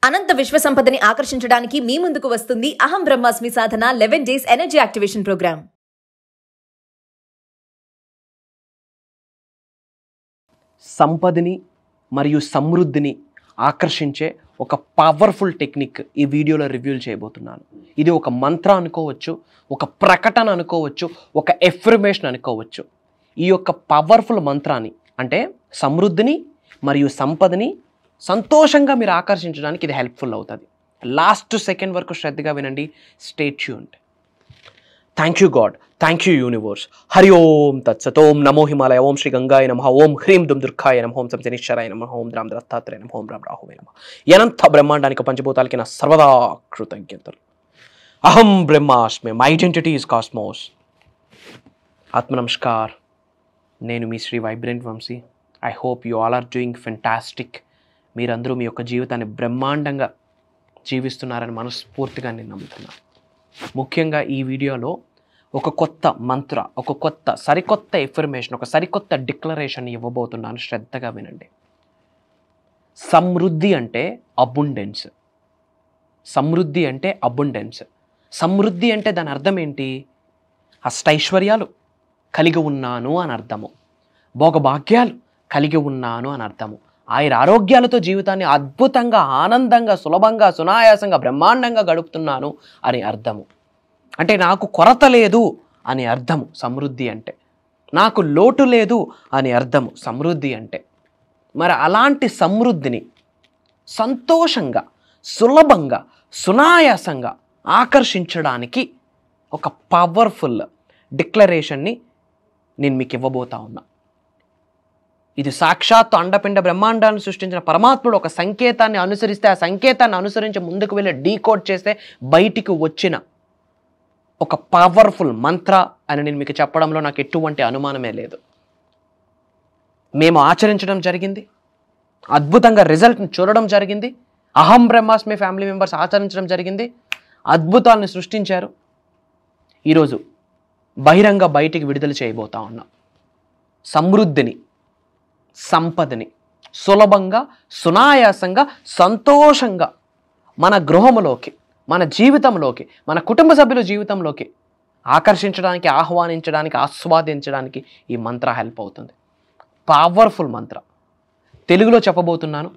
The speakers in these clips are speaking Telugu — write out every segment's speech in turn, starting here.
అనంత విశ్వ సంపదని ఆకర్షించడానికి మీ ముందుకు వస్తుంది అహం బ్రహ్మాస్మి సాధన 11 డేస్ ఎనర్జీ యాక్టివేషన్ ప్రోగ్రామ్. సంపదని మరియు సమృద్ధిని ఆకర్షించే ఒక పవర్ఫుల్ టెక్నిక్ ఈ వీడియోలో రివ్యూ చేయబోతున్నాను. ఇది ఒక మంత్ర అనుకోవచ్చు, ఒక ప్రకటన అనుకోవచ్చు, ఒక ఎఫర్మేషన్ అనుకోవచ్చు. ఈ యొక్క పవర్ఫుల్ మంత్రాన్ని అంటే సమృద్ధిని మరియు సంపదని సంతోషంగా మీరు ఆకర్షించడానికి ఇది హెల్ప్ఫుల్ అవుతుంది. లాస్ట్ సెకండ్ వరకు శ్రద్ధగా వినండి. Stay tuned. Thank you God, thank you universe. హరి ఓం తత్సత్. ఓం నమో హిమాలయ. ఓం శ్రీ గంగాయ నమః. ఓం హ్రీం దుమ్ దుర్గాయ నమః. ఓం సం శనిశ్చరాయ నమః. ఓం రామ్ దత్తాత్రేయ నమః. ఓం రామ్ రాహువే నమః. అనంత బ్రహ్మాండానికి పంచభూతాలకి నా సర్వదా కృతజ్ఞతలు. అహం బ్రహ్మాస్మి. My identity is cosmos. ఆత్మ నమస్కార్. నేను మీ Shri vibrant Vamsi. I hope you all are doing fantastic. మీరందరూ మీ యొక్క జీవితాన్ని బ్రహ్మాండంగా జీవిస్తున్నారని మనస్ఫూర్తిగా నేను నమ్ముతున్నాను. ముఖ్యంగా ఈ వీడియోలో ఒక కొత్త మంత్ర, ఒక సరికొత్త ఎఫర్మేషన్, ఒక సరికొత్త డిక్లరేషన్ ఇవ్వబోతున్నాను. శ్రద్ధగా వినండి. సమృద్ధి అంటే అబుండెన్స్. సమృద్ధి అంటే అబుండెన్స్. సమృద్ధి అంటే దాని అర్థం ఏంటి? అష్టైశ్వర్యాలు కలిగి ఉన్నాను అని అర్థము, భోగభాగ్యాలు కలిగి ఉన్నాను అని అర్థము, ఆయుర ఆరోగ్యాలతో జీవితాన్ని అద్భుతంగా, ఆనందంగా, సులభంగా, సునాయాసంగా, బ్రహ్మాండంగా గడుపుతున్నాను అని అర్థము. అంటే నాకు కొరత లేదు అని అర్థము సమృద్ధి అంటే. నాకు లోటు లేదు అని అర్థము సమృద్ధి అంటే. మరి అలాంటి సమృద్ధిని సంతోషంగా, సులభంగా, సునాయాసంగా ఆకర్షించడానికి ఒక పవర్ఫుల్ డిక్లరేషన్ని నేను మీకు ఇవ్వబోతా ఉన్నా. ఇది సాక్షాత్తు అండపిండ బ్రహ్మాండాన్ని సృష్టించిన పరమాత్ముడు ఒక సంకేతాన్ని అనుసరిస్తే, ఆ సంకేతాన్ని అనుసరించి ముందుకు వెళ్ళి డీకోడ్ చేస్తే బయటికి వచ్చిన ఒక పవర్ఫుల్ మంత్ర అని నేను మీకు చెప్పడంలో నాకు ఎటువంటి అనుమానమే లేదు. మేము ఆచరించడం జరిగింది, అద్భుతంగా రిజల్ట్ని చూడడం జరిగింది. అహం బ్రహ్మాస్మి ఫ్యామిలీ మెంబర్స్ ఆచరించడం జరిగింది, అద్భుతాలను సృష్టించారు. ఈరోజు బహిరంగ బయటికి విడుదల చేయబోతా ఉన్నాం. సమృద్ధిని, సంపదని సులభంగా, సునాయాసంగా, సంతోషంగా మన గృహంలోకి, మన జీవితంలోకి, మన కుటుంబ సభ్యుల జీవితంలోకి ఆకర్షించడానికి, ఆహ్వానించడానికి, ఆస్వాదించడానికి ఈ మంత్ర హెల్ప్ అవుతుంది. పవర్ఫుల్ మంత్ర. తెలుగులో చెప్పబోతున్నాను,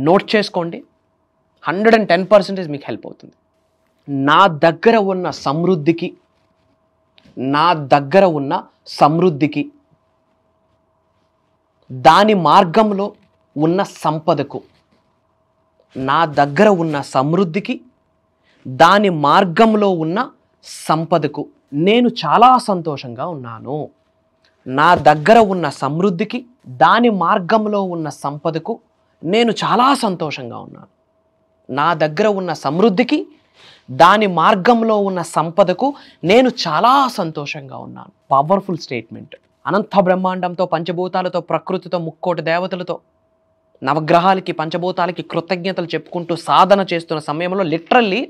నోట్ చేసుకోండి. 110% మీకు హెల్ప్ అవుతుంది. నా దగ్గర ఉన్న సమృద్ధికి, నా దగ్గర ఉన్న సమృద్ధికి, దాని మార్గంలో ఉన్న సంపదకు, నా దగ్గర ఉన్న సమృద్ధికి, దాని మార్గంలో ఉన్న సంపదకు నేను చాలా సంతోషంగా ఉన్నాను. నా దగ్గర ఉన్న సమృద్ధికి, దాని మార్గంలో ఉన్న సంపదకు నేను చాలా సంతోషంగా ఉన్నాను. నా దగ్గర ఉన్న సమృద్ధికి, దాని మార్గంలో ఉన్న సంపదకు నేను చాలా సంతోషంగా ఉన్నాను. Powerful statement. అనంత బ్రహ్మాండంతో, పంచభూతాలతో, ప్రకృతితో, ముక్కోటి దేవతలతో, నవగ్రహాలకి, పంచభూతాలకి కృతజ్ఞతలు చెప్పుకుంటూ సాధన చేస్తున్న సమయంలో, లిటరల్లీ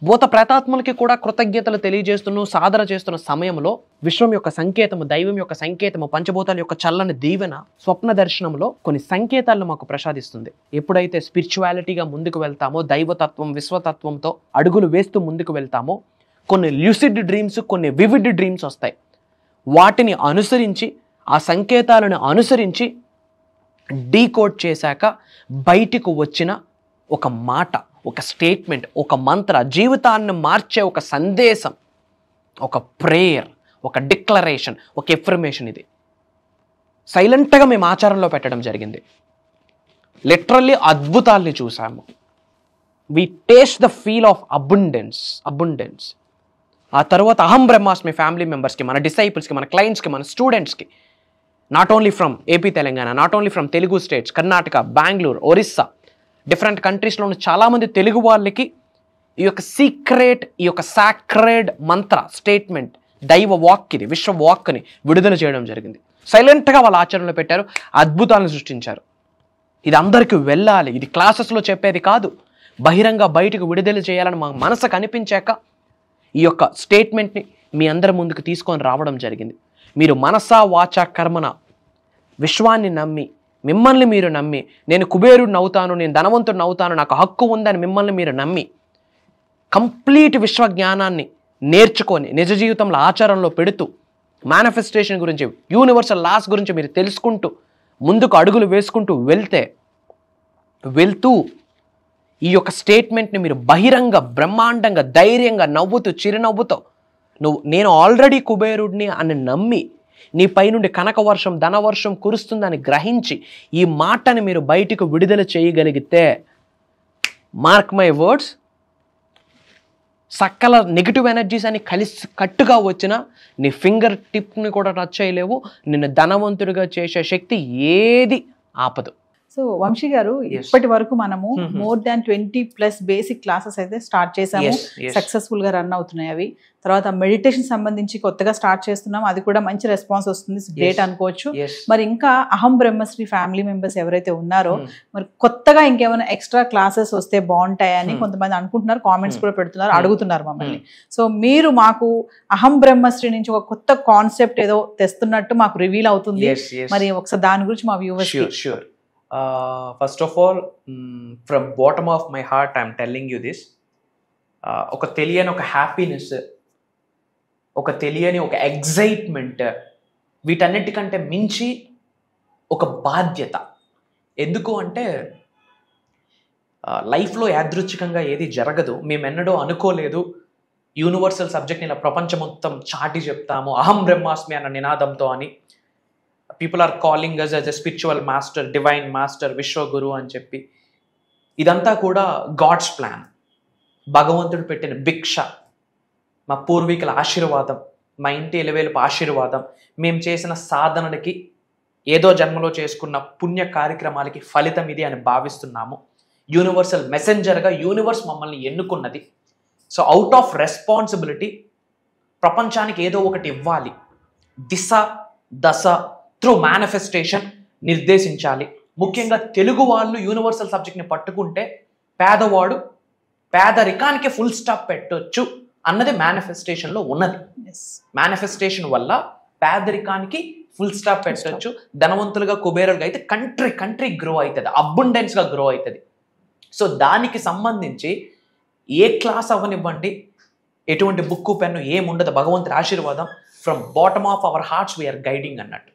భూత ప్రేతాత్మలకి కూడా కృతజ్ఞతలు తెలియజేస్తున్న సాధన చేస్తున్న సమయంలో, విశ్వం యొక్క సంకేతము, దైవం యొక్క సంకేతము, పంచభూతాల యొక్క చల్లని దీవెన స్వప్న దర్శనంలో కొన్ని సంకేతాలను మాకు ప్రసాదిస్తుంది. ఎప్పుడైతే స్పిరిచువాలిటీగా ముందుకు వెళ్తామో, దైవతత్వం, విశ్వతత్వంతో అడుగులు వేస్తూ ముందుకు వెళ్తామో, కొన్ని ల్యూసిడ్ డ్రీమ్స్, కొన్ని వివిడ్ డ్రీమ్స్ వస్తాయి. వాటిని అనుసరించి, ఆ సంకేతాలను అనుసరించి డీకోడ్ చేశాక బయటికి వచ్చిన ఒక మాట, ఒక స్టేట్మెంట్, ఒక మంత్ర, జీవితాన్ని మార్చే ఒక సందేశం, ఒక ప్రేయర్, ఒక డిక్లరేషన్, ఒక ఎఫర్మేషన్. ఇది సైలెంట్గా మేము ఆచారంలో పెట్టడం జరిగింది. లిటరల్లీ అద్భుతాల్ని చూసాము. We taste the feel of abundance. ఆ తర్వాత అహం బ్రహ్మాస్మి ఫ్యామిలీ మెంబర్స్కి, మన డిసైపుల్స్కి, మన క్లయింట్స్కి, మన స్టూడెంట్స్కి, not only from AP Telangana, not only from Telugu states, Karnataka, Bengaluru, Orissa, different కంట్రీస్లో ఉన్న చాలామంది తెలుగు వాళ్ళకి ఈ యొక్క సీక్రెట్, ఈ యొక్క సాక్రెడ్ మంత్ర స్టేట్మెంట్, దైవ వాక్, ఇది విశ్వ వాక్ని విడుదల చేయడం జరిగింది. సైలెంట్గా వాళ్ళ ఆచరణలో పెట్టారు, అద్భుతాలను సృష్టించారు. ఇది అందరికీ వెళ్ళాలి, ఇది క్లాసెస్లో చెప్పేది కాదు, బహిరంగ బయటకు విడుదల చేయాలని మా మనసుకు అనిపించాక ఈ యొక్క స్టేట్మెంట్ని మీ అందరి ముందుకు తీసుకొని రావడం జరిగింది. మీరు మనసా వాచా కర్మన విశ్వాన్ని నమ్మి మిమ్మల్ని మీరు నమ్మి, నేను కుబేరుడిని అవుతాను, నేను ధనవంతుడిని అవుతాను, నాకు హక్కు ఉందని మిమ్మల్ని మీరు నమ్మి కంప్లీట్ విశ్వజ్ఞానాన్ని నేర్చుకొని నిజ జీవితంలో ఆచరణలో పెడుతూ మేనిఫెస్టేషన్ గురించి, యూనివర్సల్ లాస్ గురించి మీరు తెలుసుకుంటూ ముందుకు అడుగులు వేసుకుంటూ వెళ్తూ ఈ యొక్క స్టేట్మెంట్ని మీరు బహిరంగ బ్రహ్మాండంగా ధైర్యంగా నవ్వుతూ చిరునవ్వుతో నేను ఆల్రెడీ కుబేరుడిని అని నమ్మి నీ పైనుండి కనకవర్షం ధనవర్షం కురుస్తుందని గ్రహించి ఈ మాటని మీరు బయటికి విడుదల చేయగలిగితే, మార్క్ మై వర్డ్స్, సకల నెగిటివ్ ఎనర్జీస్ అని కలిసి కట్టుగా వచ్చిన నీ ఫింగర్ టిప్ని కూడా టచ్ చేయలేవు. నిన్ను ధనవంతుడిగా చేసే శక్తి ఏది ఆపదు. సో వంశీ గారు, ఇప్పటి వరకు మనము మోర్ దాన్ 20+ బేసిక్ క్లాసెస్ అయితే స్టార్ట్ చేసాము. సక్సెస్ఫుల్ గా రన్ అవుతున్నాయి అవి. తర్వాత మెడిటేషన్ సంబంధించి కొత్తగా స్టార్ట్ చేస్తున్నాం, అది కూడా మంచి రెస్పాన్స్ వస్తుంది, గ్రేట్ అనుకోవచ్చు. మరి ఇంకా అహం బ్రహ్మశ్రీ ఫ్యామిలీ మెంబర్స్ ఎవరైతే ఉన్నారో మరి కొత్తగా ఇంకేమైనా ఎక్స్ట్రా క్లాసెస్ వస్తే బాగుంటాయని కొంతమంది అనుకుంటున్నారు, కామెంట్స్ కూడా పెడుతున్నారు, అడుగుతున్నారు మమ్మల్ని. సో మీరు మాకు అహం బ్రహ్మశ్రీ నుంచి ఒక కొత్త కాన్సెప్ట్ ఏదో తెస్తున్నట్టు మాకు రివీల్ అవుతుంది. మరి ఒకసారి దాని గురించి మా viewers. First of all, from bottom of my heart, I'm telling you this. ఒక తెలియని ఒక హ్యాపీనెస్, ఒక తెలియని ఒక ఎగ్జైట్మెంట్, వీటన్నిటికంటే మించి ఒక బాధ్యత. ఎందుకు అంటే లైఫ్లో యాదృచ్ఛికంగా ఏది జరగదు. మేము ఎన్నడూ అనుకోలేదు యూనివర్సల్ సబ్జెక్ట్ని ఇలా ప్రపంచం మొత్తం చాటి చెప్తాము అహం బ్రహ్మాస్మి అన్న నినాదంతో అని. People are calling us as a spiritual master, divine master, విశ్వగురు అని చెప్పి. ఇదంతా కూడా గాడ్స్ ప్లాన్, భగవంతుడు పెట్టిన భిక్ష, మా పూర్వీకుల ఆశీర్వాదం, మా ఇంటి ఎలివేలుపు ఆశీర్వాదం, మేము చేసిన సాధనలకి, ఏదో జన్మలో చేసుకున్న పుణ్య కార్యక్రమాలకి ఫలితం ఇది అని భావిస్తున్నాము. యూనివర్సల్ మెసెంజర్గా యూనివర్స్ మమ్మల్ని ఎన్నుకున్నది. సో అవుట్ ఆఫ్ రెస్పాన్సిబిలిటీ ప్రపంచానికి ఏదో ఒకటి ఇవ్వాలి, దిశ దశ త్రూ మేనిఫెస్టేషన్ నిర్దేశించాలి. ముఖ్యంగా తెలుగు వాళ్ళు యూనివర్సల్ సబ్జెక్ట్ని పట్టుకుంటే పేదవాడు పేదరికానికి ఫుల్ స్టాప్ పెట్టొచ్చు అన్నది మేనిఫెస్టేషన్లో ఉన్నది. మేనిఫెస్టేషన్ వల్ల పేదరికానికి ఫుల్ స్టాప్ పెట్టొచ్చు, ధనవంతులుగా కుబేరులుగా అయితే కంట్రీ గ్రో అవుతుంది, అబండెన్స్గా గ్రో అవుతుంది. సో దానికి సంబంధించి ఏ క్లాస్ అవ్వనివ్వండి, ఎటువంటి బుక్కు పెన్ను ఏముండదు, భగవంతుడి ఆశీర్వాదం from bottom of our hearts we are guiding అన్నట్టు.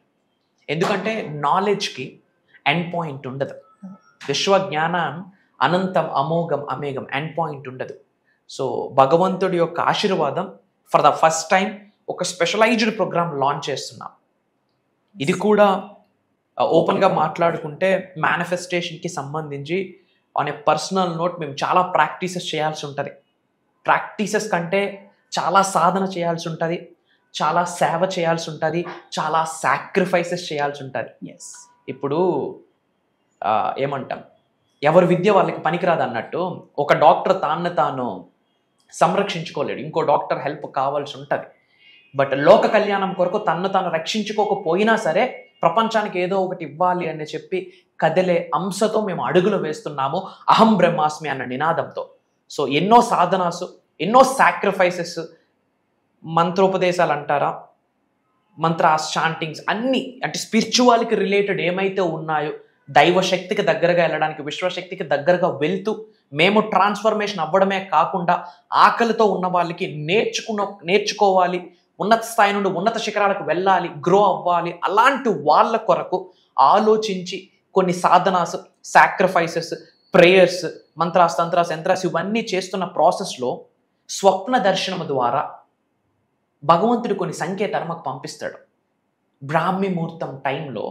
ఎందుకంటే నాలెడ్జ్కి ఎండ్ పాయింట్ ఉండదు, విశ్వజ్ఞానం అనంతం అమోఘం అమేఘం, ఎండ్ పాయింట్ ఉండదు. సో భగవంతుడి యొక్క ఆశీర్వాదం ఫర్ ద ఫస్ట్ టైం ఒక స్పెషలైజ్డ్ ప్రోగ్రామ్ లాంచ్ చేస్తున్నాం. ఇది కూడా ఓపెన్గా మాట్లాడుకుంటే మేనిఫెస్టేషన్కి సంబంధించి ఆన్ ఏ పర్సనల్ నోట్ మేము చాలా ప్రాక్టీసెస్ చేయాల్సి ఉంటుంది. ప్రాక్టీసెస్ కంటే చాలా సాధన చేయాల్సి ఉంటుంది, చాలా సేవ చేయాల్సి ఉంటుంది, చాలా సాక్రిఫైసెస్ చేయాల్సి ఉంటుంది. ఇప్పుడు ఏమంటాం, ఎవరి విద్య వాళ్ళకి పనికిరాదు అన్నట్టు ఒక డాక్టర్ తాను సంరక్షించుకోలేడు, ఇంకో డాక్టర్ హెల్ప్ కావాల్సి ఉంటుంది. బట్ లోక కళ్యాణం కొరకు తాను రక్షించుకోకపోయినా సరే ప్రపంచానికి ఏదో ఒకటి ఇవ్వాలి అని చెప్పి కదిలే అంశతో మేము అడుగులు వేస్తున్నాము అహం బ్రహ్మాస్మి అన్న నినాదంతో. సో ఎన్నో సాధనాసు, ఎన్నో సాక్రిఫైసెస్, మంత్రోపదేశాలు అంటారా, మంత్రాస్, చాంటింగ్స్ అన్నీ, అంటే స్పిరిచువాలిటీ రిలేటెడ్ ఏమైతే ఉన్నాయో దైవశక్తికి దగ్గరగా వెళ్ళడానికి, విశ్వశక్తికి దగ్గరగా వెళ్తూ మేము ట్రాన్స్ఫర్మేషన్ అవ్వడమే కాకుండా ఆకలితో ఉన్న వాళ్ళకి నేర్చుకోవాలి, ఉన్నత స్థాయి నుండి ఉన్నత శిఖరాలకు వెళ్ళాలి, గ్రో అవ్వాలి, అలాంటి వాళ్ళ కొరకు ఆలోచించి కొన్ని Sadhana's, sacrifices, prayers, mantras, తంత్రాస్, yantras ఇవన్నీ చేస్తున్న ప్రాసెస్లో స్వప్న దర్శనం ద్వారా భగవంతుడు కొన్ని సంకేతాలు మాకు పంపిస్తాడు. బ్రాహ్మీ ముహూర్తం టైంలో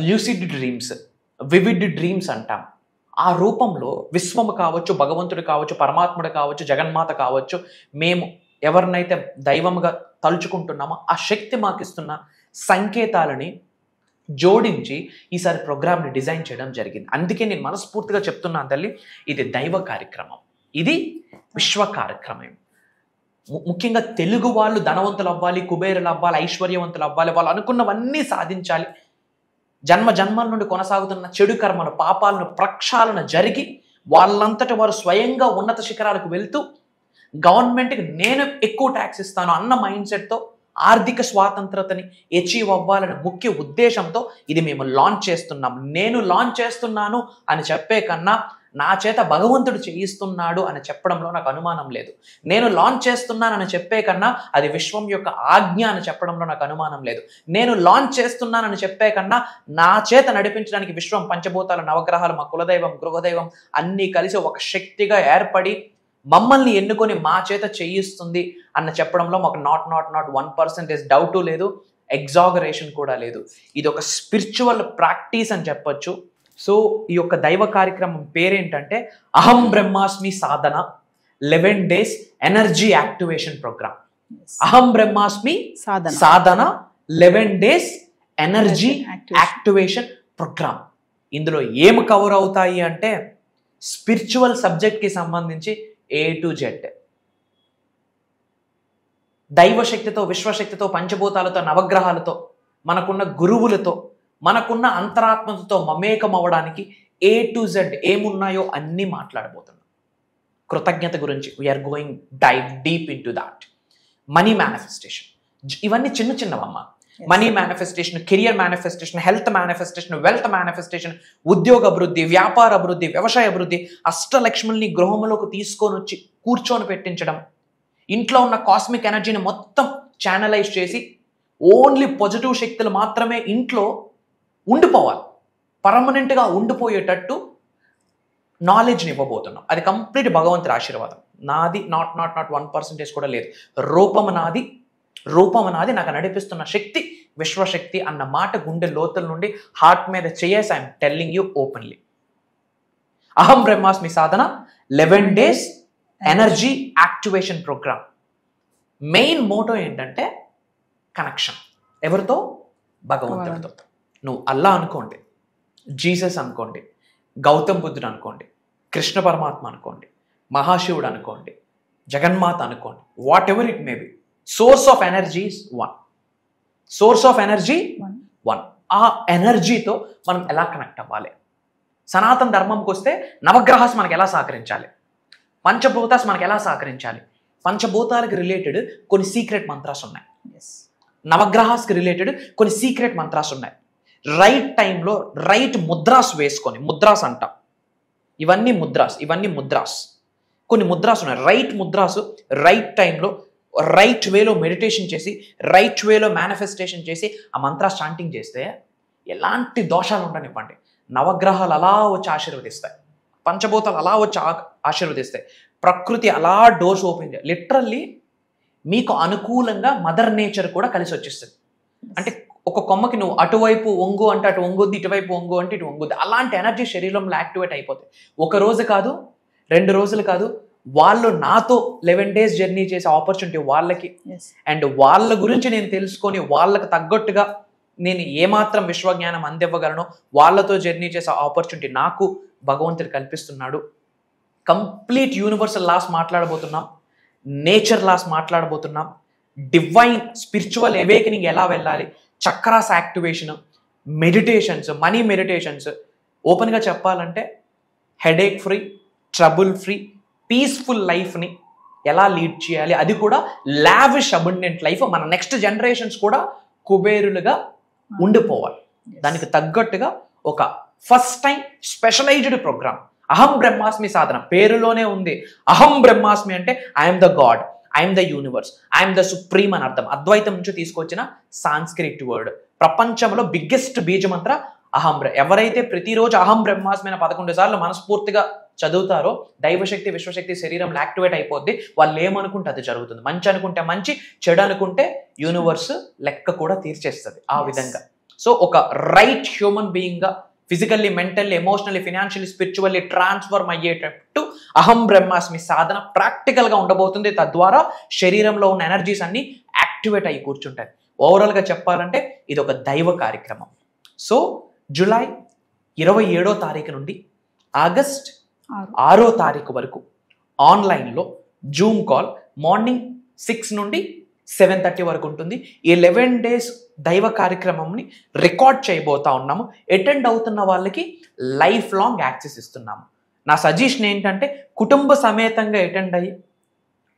ల్యూసిడ్ డ్రీమ్స్, వివిడ్ డ్రీమ్స్ అంటాం. ఆ రూపంలో విశ్వము కావచ్చు, భగవంతుడు కావచ్చు, పరమాత్ముడు కావచ్చు, జగన్మాత కావచ్చు, మేము ఎవరినైతే దైవముగా తలుచుకుంటున్నామో ఆ శక్తి మాకు ఇస్తున్న సంకేతాలని జోడించి ఈసారి ప్రోగ్రామ్ని డిజైన్ చేయడం జరిగింది. అందుకే నేను మనస్ఫూర్తిగా చెప్తున్నాను తల్లి, ఇది దైవ కార్యక్రమం, ఇది విశ్వ కార్యక్రమం. ముఖ్యంగా తెలుగు వాళ్ళు ధనవంతులు అవ్వాలి, కుబేరులు అవ్వాలి, ఐశ్వర్యవంతులు అవ్వాలి, వాళ్ళు అనుకున్నవన్నీ సాధించాలి, జన్మల నుండి కొనసాగుతున్న చెడు కర్మలు, పాపాలను ప్రక్షాళన జరిగి వాళ్ళంతట వారు స్వయంగా ఉన్నత శిఖరాలకు వెళ్తూ గవర్నమెంట్కి నేను ఎక్కువ ట్యాక్స్ ఇస్తాను అన్న మైండ్ సెట్తో ఆర్థిక స్వాతంత్రతని అచీవ్ అవ్వాలనే ముఖ్య ఉద్దేశంతో ఇది మేము లాంచ్ చేస్తున్నాం. నేను లాంచ్ చేస్తున్నాను అని చెప్పే కన్నా నా చేత భగవంతుడు చేయిస్తున్నాడు అని చెప్పడంలో నాకు అనుమానం లేదు. నేను లాంచ్ చేస్తున్నానని చెప్పే కన్నా అది విశ్వం యొక్క ఆజ్ఞ అని చెప్పడంలో నాకు అనుమానం లేదు. నేను లాంచ్ చేస్తున్నానని చెప్పే కన్నా నా చేత నడిపించడానికి విశ్వం, పంచభూతాలు, నవగ్రహాలు, మా కులదైవం, గృహదైవం అన్నీ కలిసి ఒక శక్తిగా ఏర్పడి మమ్మల్ని ఎన్నుకొని మా చేత చేయిస్తుంది అన్న చెప్పడంలో మాకు నాట్ 1% డౌటు లేదు, ఎగ్జాగరేషన్ కూడా లేదు. ఇది ఒక స్పిరిచువల్ ప్రాక్టీస్ అని చెప్పొచ్చు. సో ఈ యొక్క దైవ కార్యక్రమం పేరేంటంటే అహం బ్రహ్మాస్మి సాధన 11 days ఎనర్జీ యాక్టివేషన్ ప్రోగ్రామ్. అహం బ్రహ్మాస్మి సాధన 11 days ఎనర్జీ యాక్టివేషన్ ప్రోగ్రామ్. ఇందులో ఏమి కవర్ అవుతాయి అంటే స్పిరిచువల్ సబ్జెక్ట్కి సంబంధించి A to Z, దైవశక్తితో, విశ్వశక్తితో, పంచభూతాలతో, నవగ్రహాలతో, మనకున్న గురువులతో, మనకున్న అంతరాత్మతో మమేకం అవ్వడానికి A to Z ఏమున్నాయో అన్నీ మాట్లాడబోతున్నాం. కృతజ్ఞత గురించి we are going deep into that. Money manifestation, ఇవన్నీ చిన్న చిన్నవమ్మ. Money manifestation, career manifestation, health manifestation, wealth manifestation, ఉద్యోగ అభివృద్ధి, వ్యాపార అభివృద్ధి, వ్యవసాయ అభివృద్ధి, అష్టలక్ష్ముల్ని గృహంలోకి తీసుకొని వచ్చి కూర్చొని పెట్టించడం, ఇంట్లో ఉన్న కాస్మిక్ ఎనర్జీని మొత్తం ఛానలైజ్ చేసి ఓన్లీ పాజిటివ్ శక్తులు మాత్రమే ఇంట్లో ఉండిపోవాలి, పర్మనెంట్గా ఉండిపోయేటట్టు నాలెడ్జ్ని ఇవ్వబోతున్నాం. అది కంప్లీట్ భగవంతుడి ఆశీర్వాదం. నాది నాట్ 1% కూడా లేదు. రూపం నాది, నాకు నడిపిస్తున్న శక్తి విశ్వశక్తి అన్న మాట గుండె లోతుల నుండి హార్ట్ మీద చేసి ఐఎమ్ టెల్లింగ్ యూ ఓపెన్లీ. అహం బ్రహ్మాస్మి సాధన 11 days energy activation programme. Main motto ఏంటంటే కనెక్షన్. ఎవరితో? భగవంతుడితో. నువ్వు అల్లా అనుకోండి, జీసస్ అనుకోండి, గౌతమ్ బుద్ధుడు అనుకోండి, కృష్ణ పరమాత్మ అనుకోండి, మహాశివుడు అనుకోండి, జగన్మాత అనుకోండి, what ever it may be, source of energy is one. Source of energy one. ఆ ఎనర్జీతో మనం ఎలా కనెక్ట్ అవ్వాలి? సనాతన ధర్మంకి వస్తే నవగ్రహాస్ మనకు ఎలా సహకరించాలి, పంచభూతాస్ మనకు ఎలా సహకరించాలి, పంచభూతాలకు రిలేటెడ్ కొన్ని సీక్రెట్ మంత్రాస్ ఉన్నాయి, నవగ్రహాస్కి రిలేటెడ్ కొన్ని సీక్రెట్ మంత్రాస్ ఉన్నాయి. రైట్ టైంలో రైట్ ముద్రాస్ వేసుకొని, ముద్రాస్ అంటాం, ఇవన్నీ ముద్రాస్, కొన్ని ముద్రాస్ ఉన్నాయి. రైట్ ముద్రాసు రైట్ టైంలో రైట్ వేలో మెడిటేషన్ చేసి, రైట్ వేలో మేనిఫెస్టేషన్ చేసి ఆ మంత్ర చాంటింగ్ చేస్తే ఎలాంటి దోషాలు ఉండనివ్వండి, నవగ్రహాలు అలా వచ్చి ఆశీర్వదిస్తాయి, పంచభూతాలు అలా వచ్చి ఆశీర్వదిస్తాయి, ప్రకృతి అలా డోర్స్ ఓపెన్ చేయాలి. లిటరల్లీ మీకు అనుకూలంగా మదర్ నేచర్ కూడా కలిసి వచ్చేస్తుంది. అంటే ఒక కొమ్మకి నువ్వు అటువైపు వంగు అంటే అటు వంగుద్ది, ఇటువైపు వంగు అంటే ఇటు వంగుద్ది. అలాంటి ఎనర్జీ శరీరంలో యాక్టివేట్ అయిపోతాయి. ఒక రోజు కాదు, 2 రోజులు కాదు, వాళ్ళు నాతో 11 days జర్నీ చేసే ఆపర్చునిటీ వాళ్ళకి. అండ్ వాళ్ళ గురించి నేను తెలుసుకొని వాళ్ళకి తగ్గట్టుగా నేను ఏమాత్రం విశ్వజ్ఞానం అందివ్వగలను, వాళ్ళతో జర్నీ చేసే ఆపర్చునిటీ నాకు భగవంతుడు కల్పిస్తున్నాడు. కంప్లీట్ యూనివర్సల్ లాస్ మాట్లాడబోతున్నాం, నేచర్ లాస్ మాట్లాడబోతున్నాం, డివైన్ స్పిరిచువల్ అవేకనింగ్ ఎలా వెళ్ళాలి, chakras activation, meditations, money meditations. ఓపెన్గా చెప్పాలంటే headache free, trouble free, peaceful లైఫ్ని ఎలా లీడ్ చేయాలి, అది కూడా లావిష్ అబండెంట్ లైఫ్. మన నెక్స్ట్ జనరేషన్స్ కూడా కుబేరులుగా ఉండిపోవాలి. దానికి తగ్గట్టుగా ఒక ఫస్ట్ టైం స్పెషలైజ్డ్ ప్రోగ్రామ్ అహం బ్రహ్మాస్మి సాధన. పేరులోనే ఉంది అహం బ్రహ్మాస్మి అంటే I'm the God, I'm the universe, I'm the supreme అని అర్థం. అద్వైతం నుంచి తీసుకొచ్చిన సాంస్క్రిట్ వర్డ్. ప్రపంచంలో బిగ్గెస్ట్ బీజమంత్ర అహం. ఎవరైతే ప్రతిరోజు అహం బ్రహ్మాస్మి 11 సార్లు మనస్ఫూర్తిగా చదువుతారో దైవశక్తి, విశ్వశక్తి శరీరంలో యాక్టివేట్ అయిపోద్ది. వాళ్ళు ఏమనుకుంటే అది జరుగుతుంది. మంచి అనుకుంటే మంచి, చెడు అనుకుంటే యూనివర్స్ లెక్క కూడా తీర్చేస్తుంది ఆ విధంగా. సో ఒక రైట్ హ్యూమన్ బీయింగ్గా physically, mentally, emotionally, financially, spiritually transform అయ్యేటట్టు అహం బ్రహ్మాస్మి సాధన ప్రాక్టికల్గా ఉండబోతుంది. తద్వారా శరీరంలో ఉన్న ఎనర్జీస్ అన్ని యాక్టివేట్ అయ్యి కూర్చుంటాయి. ఓవరాల్గా చెప్పాలంటే ఇది ఒక దైవ కార్యక్రమం. సో జూలై 27వ తారీఖు నుండి ఆగస్ట్ 6వ తారీఖు వరకు ఆన్లైన్లో జూమ్ కాల్ మార్నింగ్ 6 నుండి 7:30 వరకు ఉంటుంది. ఈ 11 days దైవ కార్యక్రమంని రికార్డ్ చేయబోతా ఉన్నాము. అటెండ్ అవుతున్న వాళ్ళకి లైఫ్ లాంగ్ యాక్సెస్ ఇస్తున్నాము. నా సజెషన్ ఏంటంటే కుటుంబ సమేతంగా అటెండ్ అయ్యి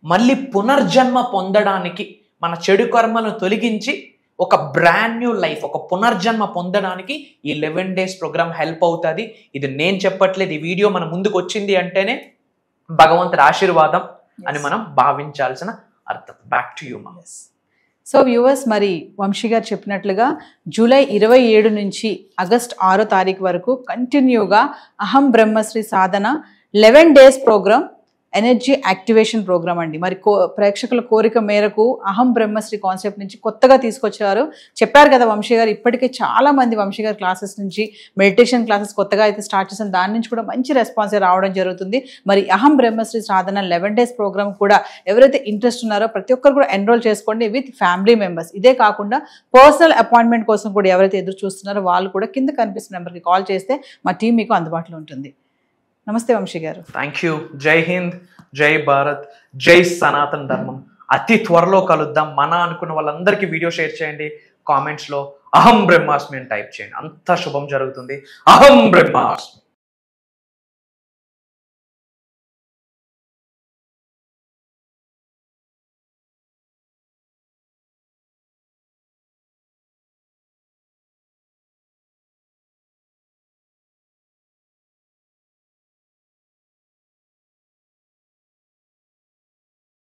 మళ్ళీ పునర్జన్మ పొందడానికి మన చెడు కర్మలను తొలగించి ఒక బ్రాండ్ న్యూ లైఫ్, ఒక పునర్జన్మ పొందడానికి ఈ 11 days ప్రోగ్రామ్ హెల్ప్ అవుతుంది. ఇది నేను చెప్పట్లేదు, ఈ వీడియో మన ముందుకు వచ్చింది అంటేనే భగవంతుడి ఆశీర్వాదం అని మనం భావించాల్సిన అర్థం. బ్యాక్ టు యూ మా. సో వ్యూవర్స్, మరి వంశీ గారు చెప్పినట్లుగా జూలై 27 నుంచి ఆగస్ట్ 6వ తారీఖు వరకు కంటిన్యూగా అహం బ్రహ్మశ్రీ సాధన 11 days programme, energy activation programme అండి. మరి ప్రేక్షకుల కోరిక మేరకు అహం బ్రహ్మశ్రీ కాన్సెప్ట్ నుంచి కొత్తగా తీసుకొచ్చారు. చెప్పారు కదా వంశీ గారు, ఇప్పటికే చాలా మంది వంశీ గారి క్లాసెస్ నుంచి మెడిటేషన్ క్లాసెస్ కొత్తగా అయితే స్టార్ట్ చేసిన దాని నుంచి కూడా మంచి రెస్పాన్స్ రావడం జరుగుతుంది. మరి అహం బ్రహ్మశ్రీ సాధన 11 days ప్రోగ్రామ్ కూడా ఎవరైతే ఇంట్రెస్ట్ ఉన్నారో ప్రతి ఒక్కరు కూడా ఎన్రోల్ చేసుకోండి విత్ ఫ్యామిలీ మెంబర్స్. ఇదే కాకుండా పర్సనల్ అపాయింట్మెంట్ కోసం కూడా ఎవరైతే ఎదురు చూస్తున్నారో వాళ్ళు కూడా కింద కనిపిస్తున్న నెంబర్కి కాల్ చేస్తే మా టీం మీకు అందుబాటులో ఉంటుంది. నమస్తే వంశీ గారు. Thank you. జై హింద్, జై భారత్, జై సనాతన ధర్మం. అతి త్వరలో కలుద్దాం. మన అనుకున్న వాళ్ళందరికీ వీడియో షేర్ చేయండి. కామెంట్స్లో అహం బ్రహ్మాస్మి అని టైప్ చేయండి. అంత శుభం జరుగుతుంది. అహం బ్రహ్మాస్మి.